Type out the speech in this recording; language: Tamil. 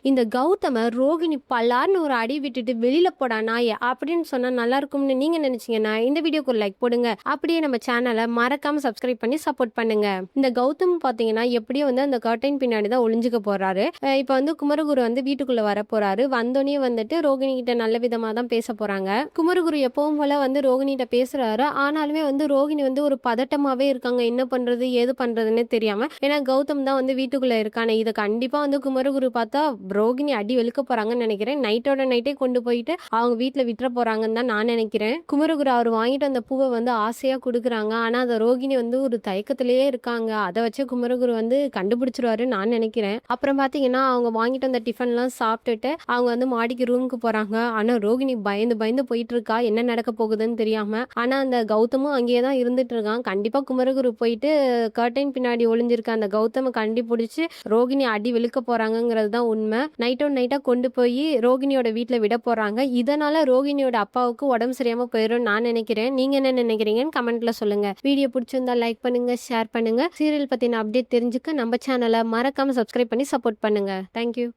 இந்த கௌதம ரோகிணி பல்லார்னு ஒரு அடி விட்டுட்டு வெளியில போடா நாயே அப்படின்னு சொன்னா நல்லா இருக்கும்னு நீங்க நினைச்சீங்கன்னா இந்த வீடியோக்கு ஒரு லைக் போடுங்க. அப்படியே நம்ம சேனலை மறக்காம சப்ஸ்கிரைப் பண்ணி சப்போர்ட் பண்ணுங்க. இந்த கௌதம் பாத்தீங்கன்னா எப்படியோ வந்து அந்த கர்டைன் பின்னாடி தான் ஒளிஞ்சுக்க போறாரு. இப்ப வந்து குமரகுரு வந்து வீட்டுக்குள்ள வர போறாரு. வந்தோடனே வந்துட்டு ரோகிணி கிட்ட நல்ல விதமா தான் பேச போறாங்க. குமரகுரு எப்பவும் போல வந்து ரோகிணிகிட்ட பேசுறாரு. ஆனாலுமே வந்து ரோகிணி வந்து ஒரு பதட்டமாவே இருக்காங்க. என்ன பண்றது ஏது பண்றதுன்னு தெரியாம. ஏன்னா கௌதம் தான் வந்து வீட்டுக்குள்ள இருக்கானே. இதை கண்டிப்பா வந்து குமரகுரு பார்த்தா ரோகிணி அடி வெளுக்க போறாங்கன்னு நினைக்கிறேன். நைட்டோட நைட்டே கொண்டு போயிட்டு அவங்க வீட்டுல விட்டுற போறாங்கன்னு தான் நான் நினைக்கிறேன். குமரகுரு அவர் வாங்கிட்டு அந்த பூவை வந்து ஆசையா கொடுக்குறாங்க. ஆனா அதை ரோகிணி வந்து ஒரு தயக்கத்திலேயே இருக்காங்க. அதை வச்சு குமரகுரு வந்து கண்டுபிடிச்சிருவாரு நான் நினைக்கிறேன். அப்புறம் பாத்தீங்கன்னா அவங்க வாங்கிட்டு வந்த டிஃபன்லாம் சாப்பிட்டுட்டு அவங்க வந்து மாடிக்கு ரூமுக்கு போறாங்க. ஆனா ரோகிணி பயந்து பயந்து போயிட்டு இருக்கா. என்ன நடக்க போகுதுன்னு தெரியாம. ஆனா அந்த கௌதமும் அங்கேயே தான் இருந்துட்டு இருக்கான். கண்டிப்பா குமரகுரு போயிட்டு கர்டைன் பின்னாடி ஒளிஞ்சிருக்க அந்த கௌதம கண்டுபிடிச்சு ரோகிணி அடி வெளுக்க போறாங்கிறது தான் உண்மை. நைட்டா கொண்டு போய் ரோகிணியோட வீட்டுல விட போறாங்க. இதனால ரோகிணியோட அப்பாவுக்கு உடம்பு சரியாம போயிடும் நான் நினைக்கிறேன். நீங்க என்ன நினைக்கிறீங்கன்னு கமெண்ட்ல சொல்லுங்க. வீடியோ பிடிச்சிருந்தா லைக் பண்ணுங்க, ஷேர் பண்ணுங்க. சீரியல் பத்தின அப்டேட் தெரிஞ்சுக்க நம்ம சேனலை மறக்காம சப்ஸ்கிரைப் பண்ணி சப்போர்ட் பண்ணுங்க. தேங்க்யூ.